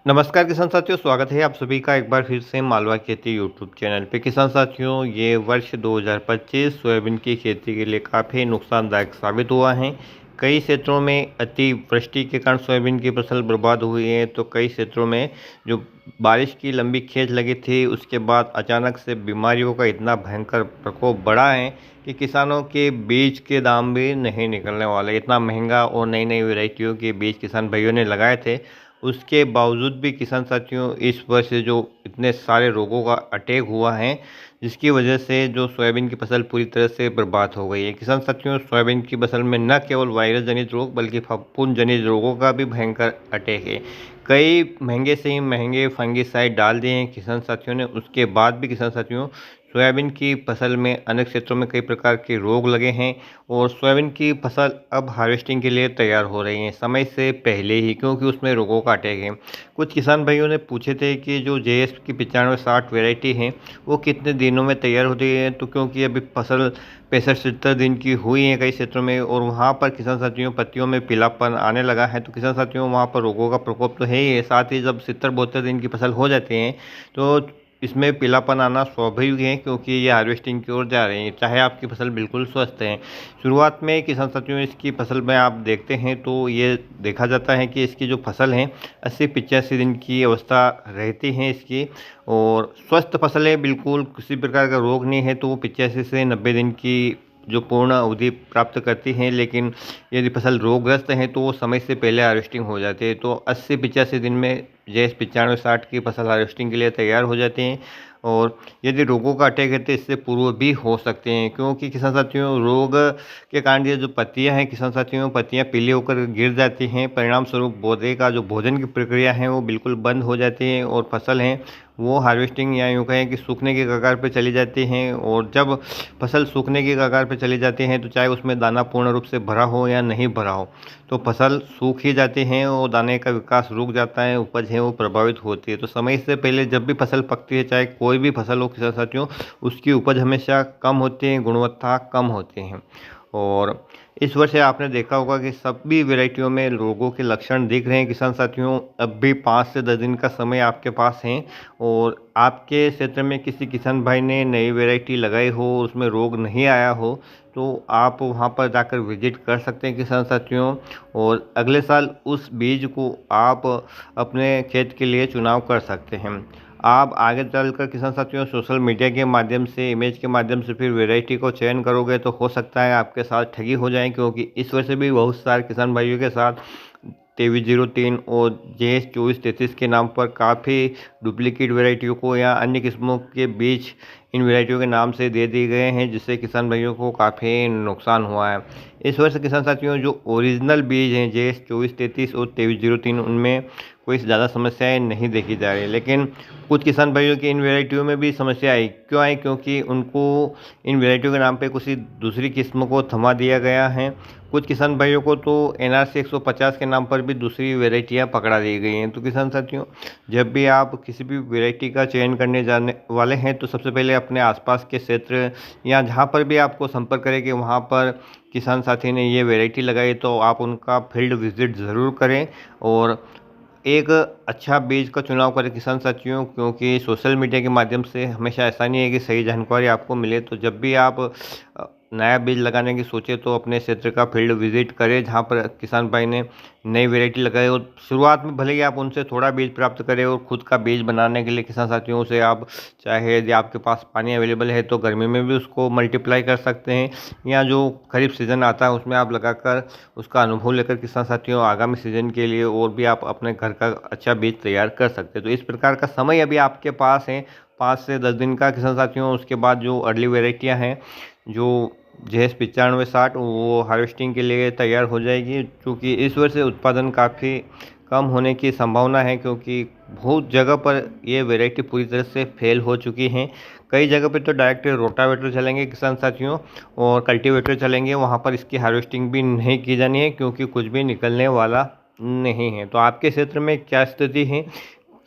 नमस्कार किसान साथियों, स्वागत है आप सभी का एक बार फिर से मालवा खेती यूट्यूब चैनल पे। किसान साथियों, ये वर्ष 2025 सोयाबीन की खेती के लिए काफ़ी नुकसानदायक साबित हुआ है। कई क्षेत्रों में अतिवृष्टि के कारण सोयाबीन की फसल बर्बाद हुई है, तो कई क्षेत्रों में जो बारिश की लंबी खेच लगी थी उसके बाद अचानक से बीमारियों का इतना भयंकर प्रकोप बढ़ा है कि किसानों के बीज के दाम भी नहीं निकलने वाले। इतना महंगा और नई नई वैरायटियों के बीज किसान भाइयों ने लगाए थे, उसके बावजूद भी किसान साथियों इस वर्ष जो इतने सारे रोगों का अटैक हुआ है, जिसकी वजह से जो सोयाबीन की फसल पूरी तरह से बर्बाद हो गई है। किसान साथियों, सोयाबीन की फसल में न केवल वायरस जनित रोग बल्कि फफूंद जनित रोगों का भी भयंकर अटैक है। कई महंगे से ही महंगे फंगिसाइड डाल दिए हैं किसान साथियों ने, उसके बाद भी किसान साथियों सोयाबीन की फसल में अनेक क्षेत्रों में कई प्रकार के रोग लगे हैं और सोयाबीन की फसल अब हार्वेस्टिंग के लिए तैयार हो रही है समय से पहले ही, क्योंकि उसमें रोगों का अटैक है। कुछ किसान भाइयों ने पूछे थे कि जो JS की 95-60 वैरायटी है वो कितने दिनों में तैयार होती है, तो क्योंकि अभी फसल 65-70 दिन की हुई है कई क्षेत्रों में और वहाँ पर किसान साथियों पत्तियों में पीलापन आने लगा है, तो किसान साथियों वहाँ पर रोगों का प्रकोप तो है ही है। साथ ही जब 70-72 दिन की फसल हो जाती है तो इसमें पीलापन आना स्वाभाविक है, क्योंकि ये हार्वेस्टिंग की ओर जा रही है, चाहे आपकी फसल बिल्कुल स्वस्थ है। शुरुआत में किसान साथियों इसकी फसल में आप देखते हैं तो ये देखा जाता है कि इसकी जो फसल है 80-85 दिन की अवस्था रहती है इसकी, और स्वस्थ फसलें बिल्कुल किसी प्रकार का रोग नहीं है तो वो 85 से 90 दिन की जो पूर्ण अवधि प्राप्त करती हैं। लेकिन यदि फसल रोगग्रस्त है तो वो समय से पहले हार्वेस्टिंग हो जाती है, तो 80-85 दिन में JS 95-60 की फसल हार्वेस्टिंग के लिए तैयार हो जाती हैं। और यदि रोगों का अटैक है तो इससे पूर्व भी हो सकते हैं, क्योंकि किसान साथियों रोग के कारण ये जो पत्तियां हैं किसान साथियों पत्तियां पीली होकर गिर जाती हैं, परिणाम स्वरूप पौधे का जो भोजन की प्रक्रिया है वो बिल्कुल बंद हो जाती है और फसल है वो हार्वेस्टिंग या यूँ कहें कि सूखने के कगार पर चली जाती हैं। और जब फसल सूखने के कगार पर चली जाती हैं तो चाहे उसमें दाना पूर्ण रूप से भरा हो या नहीं भरा हो, तो फसल सूख ही जाती हैं और दाने का विकास रुक जाता है, उपज है वो प्रभावित होती है। तो समय से पहले जब भी फसल पकती है, चाहे कोई भी फसल हो किसान साथियों, उसकी उपज हमेशा कम होती है, गुणवत्ता कम होती हैं। और इस वर्ष आपने देखा होगा कि सभी वैरायटियों में रोगों के लक्षण दिख रहे हैं किसान साथियों। अब भी 5 से 10 दिन का समय आपके पास है और आपके क्षेत्र में किसी किसान भाई ने नई वैरायटी लगाई हो, उसमें रोग नहीं आया हो, तो आप वहाँ पर जाकर विजिट कर सकते हैं किसान साथियों। और अगले साल उस बीज को आप अपने खेत के लिए चुनाव कर सकते हैं। आप आगे चलकर किसान साथियों सोशल मीडिया के माध्यम से, इमेज के माध्यम से फिर वैरायटी को चयन करोगे तो हो सकता है आपके साथ ठगी हो जाए, क्योंकि इस वर्ष भी बहुत सारे किसान भाइयों के साथ 2303 और JS 2433 के नाम पर काफ़ी डुप्लीकेट वैरायटियों को या अन्य किस्मों के बीज इन वैरायटियों के नाम से दे दिए गए हैं, जिससे किसान भाइयों को काफ़ी नुकसान हुआ है। इस वर्ष किसान साथियों जो ओरिजिनल बीज हैं JS 2433 और 2303 उनमें कोई ज़्यादा समस्याएं नहीं देखी जा रही, लेकिन कुछ किसान भाइयों की इन वैरायटियों में भी समस्या आई। क्यों आई? क्योंकि उनको इन वैरायटियों के नाम पे किसी दूसरी किस्म को थमा दिया गया है। कुछ किसान भाइयों को तो NRC 150 के नाम पर भी दूसरी वैरायटियाँ पकड़ा दी गई हैं। तो किसान साथियों, जब भी आप किसी भी वैरायटी का चयन करने जाने वाले हैं तो सबसे पहले अपने आसपास के क्षेत्र या जहाँ पर भी आपको संपर्क करें कि वहाँ पर किसान साथी ने ये वैरायटी लगाई, तो आप उनका फील्ड विजिट ज़रूर करें और एक अच्छा बीज का चुनाव करें किसान साथियों। क्योंकि सोशल मीडिया के माध्यम से हमेशा ऐसा नहीं है कि सही जानकारी आपको मिले। तो जब भी आप नया बीज लगाने की सोचे तो अपने क्षेत्र का फील्ड विजिट करें जहाँ पर किसान भाई ने नई वैरायटी लगाई, और शुरुआत में भले ही आप उनसे थोड़ा बीज प्राप्त करें और खुद का बीज बनाने के लिए किसान साथियों से आप चाहे यदि आपके पास पानी अवेलेबल है तो गर्मी में भी उसको मल्टीप्लाई कर सकते हैं, या जो खरीफ सीज़न आता है उसमें आप लगाकर उसका अनुभव लेकर किसान साथियों आगामी सीजन के लिए और भी आप अपने घर का अच्छा बीज तैयार कर सकते हैं। तो इस प्रकार का समय अभी आपके पास है 5 से 10 दिन का किसान साथियों। उसके बाद जो अर्ली वैरायटियाँ हैं जो JS 95-60 वो हार्वेस्टिंग के लिए तैयार हो जाएगी, क्योंकि इस वर्ष उत्पादन काफ़ी कम होने की संभावना है, क्योंकि बहुत जगह पर ये वैरायटी पूरी तरह से फेल हो चुकी हैं। कई जगह पे तो डायरेक्ट रोटावेटर चलेंगे किसान साथियों और कल्टीवेटर चलेंगे, वहाँ पर इसकी हार्वेस्टिंग भी नहीं की जानी है, क्योंकि कुछ भी निकलने वाला नहीं है। तो आपके क्षेत्र में क्या स्थिति है,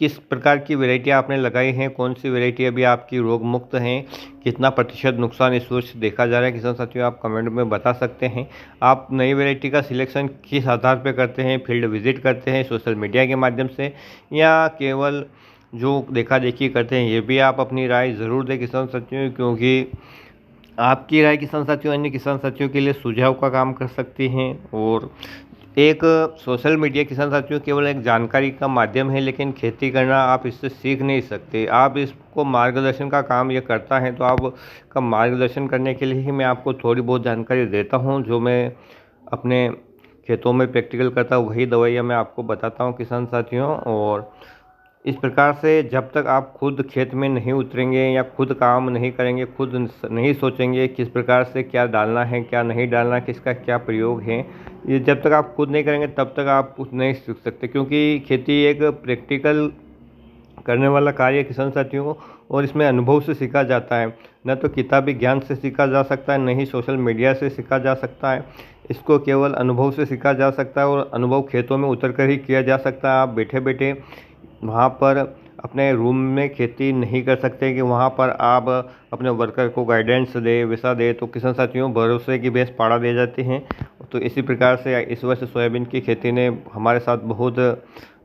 किस प्रकार की वैरायटी आपने लगाई हैं, कौन सी वैरायटी अभी आपकी रोग मुक्त हैं, कितना प्रतिशत नुकसान इस वर्ष देखा जा रहा है किसान साथियों, आप कमेंट में बता सकते हैं। आप नई वैरायटी का सिलेक्शन किस आधार पर करते हैं, फील्ड विजिट करते हैं सोशल मीडिया के माध्यम से, या केवल जो देखा देखी करते हैं? ये भी आप अपनी राय ज़रूर दें किसान साथियों, क्योंकि आपकी राय किसान साथियों अन्य किसान साथियों के लिए सुझाव का काम कर सकती हैं। और एक सोशल मीडिया किसान साथियों केवल एक जानकारी का माध्यम है, लेकिन खेती करना आप इससे सीख नहीं सकते। आप इसको मार्गदर्शन का काम ये करता है, तो आपका मार्गदर्शन करने के लिए ही मैं आपको थोड़ी बहुत जानकारी देता हूँ। जो मैं अपने खेतों में प्रैक्टिकल करता हूँ वही दवाइयाँ मैं आपको बताता हूँ किसान साथियों। और इस प्रकार से जब तक आप खुद खेत में नहीं उतरेंगे या खुद काम नहीं करेंगे, खुद नहीं सोचेंगे किस प्रकार से क्या डालना है, क्या नहीं डालना, किसका क्या प्रयोग है, ये जब तक आप खुद नहीं करेंगे तब तक आप कुछ नहीं सीख सकते। क्योंकि खेती एक प्रैक्टिकल करने वाला कार्य है किसान साथियों को, और इसमें अनुभव से सीखा जाता है। न तो किताबी ज्ञान से सीखा जा सकता है, न ही सोशल मीडिया से सीखा जा सकता है। इसको केवल अनुभव से सीखा जा सकता है, और अनुभव खेतों में उतर कर ही किया जा सकता है। आप बैठे बैठे वहाँ पर अपने रूम में खेती नहीं कर सकते कि वहाँ पर आप अपने वर्कर को गाइडेंस दे वैसा दे, तो किसान साथियों भरोसे की भैंस पाड़ा दे जाती हैं। तो इसी प्रकार से इस वर्ष सोयाबीन की खेती ने हमारे साथ बहुत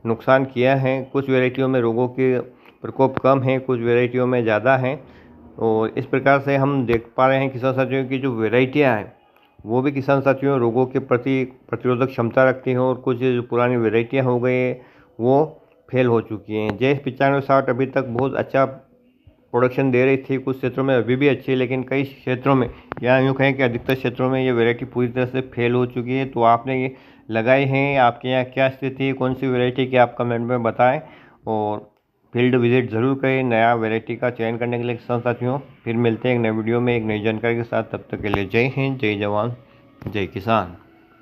नुकसान किया है। कुछ वैरायटियों में रोगों के प्रकोप कम है, कुछ वैरायटियों में ज़्यादा है। और इस प्रकार से हम देख पा रहे हैं किसान साथियों की जो वैरायटियाँ हैं वो भी किसान साथियों रोगों के प्रति प्रतिरोधक क्षमता रखती हैं, और कुछ जो पुरानी वैरायटियाँ हो गई वो फेल हो चुकी हैं। JS 9560 अभी तक बहुत अच्छा प्रोडक्शन दे रही थी, कुछ क्षेत्रों में अभी भी अच्छी है, लेकिन कई क्षेत्रों में या यूँ कहें कि अधिकतर क्षेत्रों में ये वैरायटी पूरी तरह से फेल हो चुकी है। तो आपने ये लगाई हैं, आपके यहाँ क्या स्थिति है, कौन सी वैरायटी की, आप कमेंट में बताएं। और फील्ड विजिट ज़रूर करें नया वैरायटी का चयन करने के लिए किसान साथियों। फिर मिलते हैं एक नए वीडियो में एक नई जानकारी के साथ, तब तक के लिए जय हिंद, जय जवान, जय किसान।